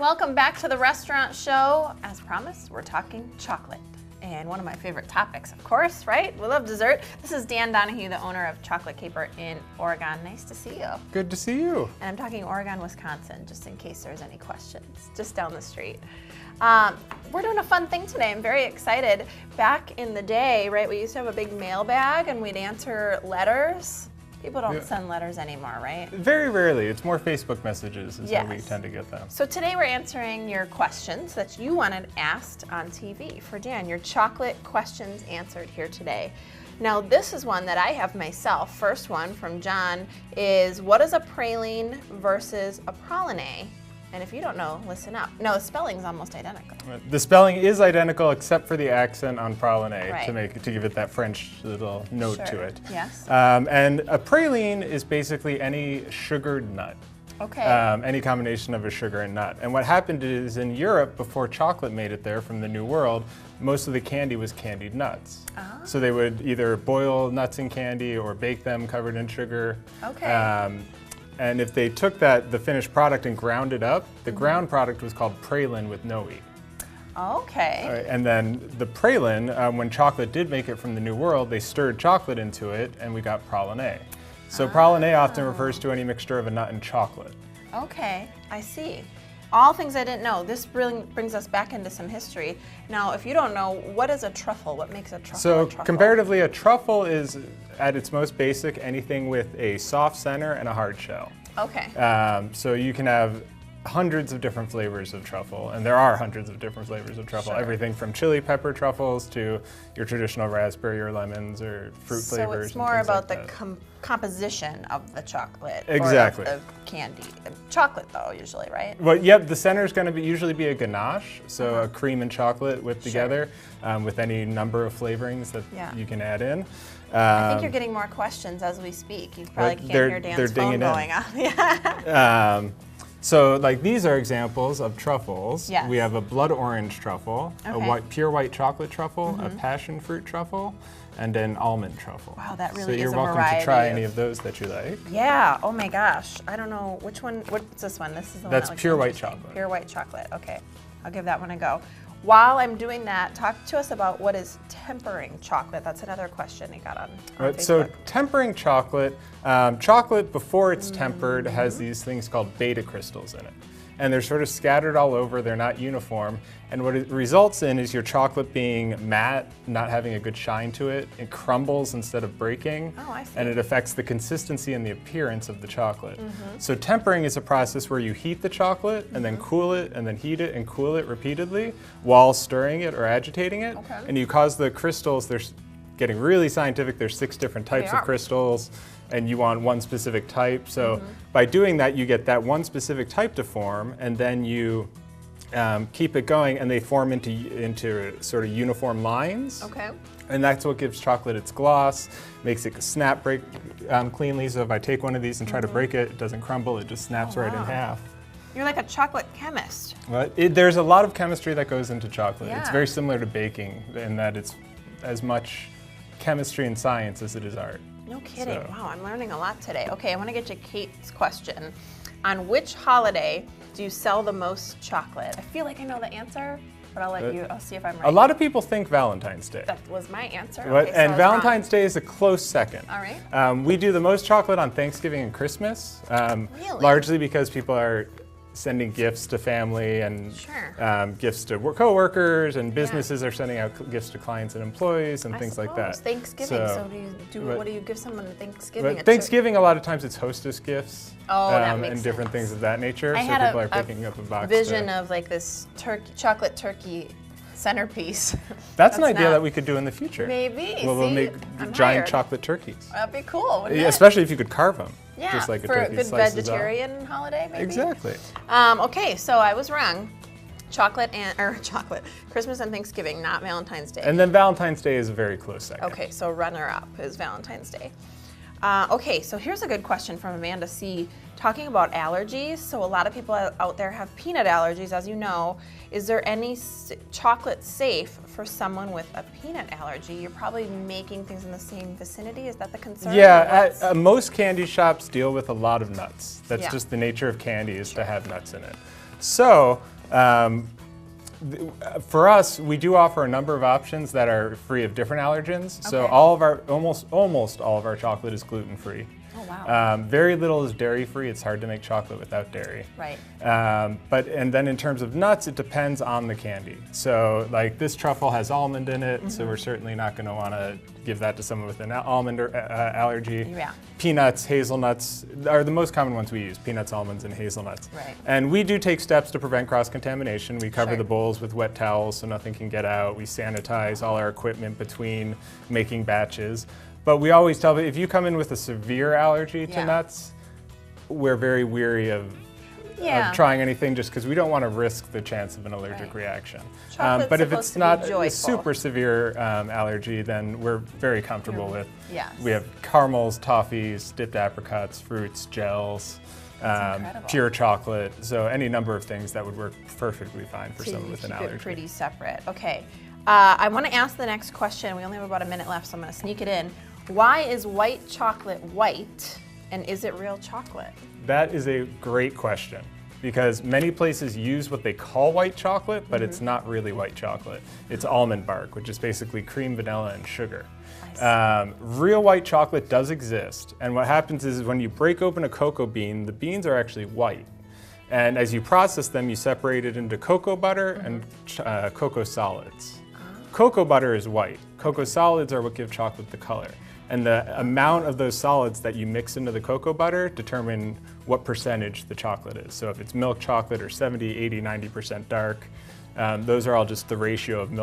Welcome back to the restaurant show. As promised, we're talking chocolate. And one of my favorite topics, of course, right? We love dessert. This is Dan Donahue, the owner of Chocolate Caper in Oregon. Nice to see you. Good to see you. And I'm talking Oregon, Wisconsin, just in case there's any questions, just down the street. We're doing a fun thing today. I'm very excited. Back in the day, right, we used to have a big mailbag and we'd answer letters. People don't send letters anymore, right? Very rarely. It's more Facebook messages is how we tend to get them. So today we're answering your questions that you wanted asked on TV for Dan. Your chocolate questions answered here today. Now this is one that I have myself. First one from John is, what is a praline versus a praline? And if you don't know, listen up. No, the spelling's almost identical. The spelling is identical except for the accent on praline Right. to give it that French little note Sure. to it. Yes. And a praline is basically any sugared nut. Okay. Any combination of a sugar and nut. And what happened is in Europe, before chocolate made it there from the New World, most of the candy was candied nuts. Ah. So they would either boil nuts in candy or bake them covered in sugar. Okay. And if they took the finished product and ground it up, the ground product was called praline with no E. Okay. And then the praline, when chocolate did make it from the New World, they stirred chocolate into it and we got praline. So praline often refers to any mixture of a nut and chocolate. Okay, I see. All things I didn't know. This brings us back into some history. Now, if you don't know, what is a truffle? What makes a truffle So a truffle? comparatively, a truffle is, at its most basic, anything with a soft center and a hard shell. Okay. So you can have hundreds of different flavors of truffle, and there are hundreds of different flavors of truffle. Sure. Everything from chili pepper truffles to your traditional raspberry or lemons or fruit flavors. So it's and more things about like the that. composition of the chocolate. Exactly. Or of the candy. Chocolate though, usually, right? Well, yep, the center is going to usually be a ganache, so a cream and chocolate whipped together with any number of flavorings that you can add in. I think you're getting more questions as we speak. You probably can't hear Dan's phone going off. Yeah. So like these are examples of truffles. Yes. We have a blood orange truffle, Okay. pure white chocolate truffle, a passion fruit truffle, and an almond truffle. Wow, that really So is you're a welcome variety to try of- any of those that you like. Yeah, oh my gosh. I don't know which one, what's this one? This is the one That's that looks pure white interesting. chocolate. Pure white chocolate, okay. I'll give that one a go. While I'm doing that, talk to us about what is tempering chocolate. That's another question I got on Right, Facebook. so tempering chocolate, chocolate before it's tempered has these things called beta crystals in it. And they're sort of scattered all over, they're not uniform. And what it results in is your chocolate being matte, not having a good shine to it. It crumbles instead of breaking. Oh, I see. And it affects the consistency and the appearance of the chocolate. So tempering is a process where you heat the chocolate and then cool it and then heat it and cool it repeatedly while stirring it or agitating it. Okay. And you cause the crystals, there's getting really scientific, there's 6 different types They of are. crystals. And you want one specific type. So by doing that, you get that one specific type to form, and then you keep it going, and they form into sort of uniform lines. Okay. And that's what gives chocolate its gloss, makes it snap break cleanly. So if I take one of these and try to break it, it doesn't crumble, it just snaps right in wow. half. You're like a chocolate chemist. But there's a lot of chemistry that goes into chocolate. It's Yeah. very similar to baking in that it's as much chemistry and science as it is art. No kidding. So- Wow, I'm learning a lot today. Okay, I want to get to Kate's question. On which holiday do you sell the most chocolate? I feel like I know the answer, but I'll see if I'm right. A lot of people think Valentine's Day. That was my answer. But- Okay, so I and was Valentine's Day is a close second. All right. We do the most chocolate on Thanksgiving and Christmas, Really? largely because people are sending gifts to family and Sure. gifts to co-workers, and businesses are sending out gifts to clients and employees and I things like that. suppose. Thanksgiving. So what do you give someone at Thanksgiving? But Thanksgiving, a lot of times it's hostess gifts that makes and different sense. things of that nature. I So had people are a picking up a box. vision of like this chocolate turkey centerpiece. That's an idea not- that we could do in the future. Maybe. Well, we'll See? make I'm giant hired. chocolate turkeys. That'd be cool, wouldn't Yeah, it? especially if you could carve them. Yeah, just like a for a turkey good slices off. vegetarian holiday, maybe. Exactly. Okay, so I was wrong. Christmas and Thanksgiving, not Valentine's Day. And then Valentine's Day is a very close second. Okay, so runner-up is Valentine's Day. Okay, so here's a good question from Amanda C. Talking about allergies, so a lot of people out there have peanut allergies, as you know. Is there any chocolate safe for someone with a peanut allergy? You're probably making things in the same vicinity. Is that the concern? or Yeah, what's- most candy shops deal with a lot of nuts. That's Yeah. just the nature of candy is to have nuts in it. So For us, we do offer a number of options that are free of different allergens. Okay. So all of our, almost all of our chocolate is gluten-free. Oh, wow. Very little is dairy-free. It's hard to make chocolate without dairy. Right. And then in terms of nuts, it depends on the candy. So like this truffle has almond in it, so we're certainly not going to want to give that to someone with an almond allergy. Yeah. Peanuts, hazelnuts are the most common ones we use, peanuts, almonds, and hazelnuts. Right. And we do take steps to prevent cross-contamination. We cover Sure. the bowls with wet towels so nothing can get out. We sanitize all our equipment between making batches. But we always tell them, if you come in with a severe allergy to Yeah. nuts, we're very weary of trying anything just because we don't want to risk the chance of an allergic reaction. Chocolate's But if supposed it's to be not a joyful. super severe allergy, then we're very comfortable with. Yes. We have caramels, toffees, dipped apricots, fruits, gels, incredible. pure chocolate. So any number of things that would work perfectly fine for So someone you with an keep allergy. it pretty separate. Okay. I want to ask the next question. We only have about a minute left, so I'm going to sneak it in. Why is white chocolate white, and is it real chocolate? That is a great question because many places use what they call white chocolate, but it's not really white chocolate. It's almond bark, which is basically cream, vanilla, and sugar. Real white chocolate does exist, and what happens is when you break open a cocoa bean, the beans are actually white. And as you process them, you separate it into cocoa butter and cocoa solids. Cocoa butter is white. Cocoa solids are what give chocolate the color. And the amount of those solids that you mix into the cocoa butter determine what percentage the chocolate is. So if it's milk chocolate or 70, 80, 90% dark, those are all just the ratio of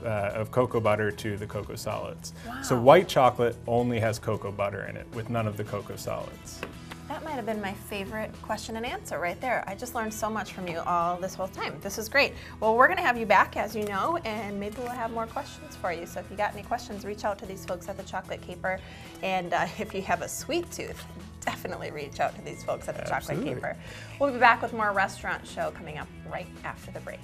of cocoa butter to the cocoa solids. Wow. So white chocolate only has cocoa butter in it with none of the cocoa solids. That might have been my favorite question and answer right there. I just learned so much from you all this whole time. This is great. Well, we're going to have you back, as you know, and maybe we'll have more questions for you. So if you got any questions, reach out to these folks at the Chocolate Caper. And if you have a sweet tooth, definitely reach out to these folks at the Chocolate Caper. We'll be back with more Restaurant Show coming up right after the break.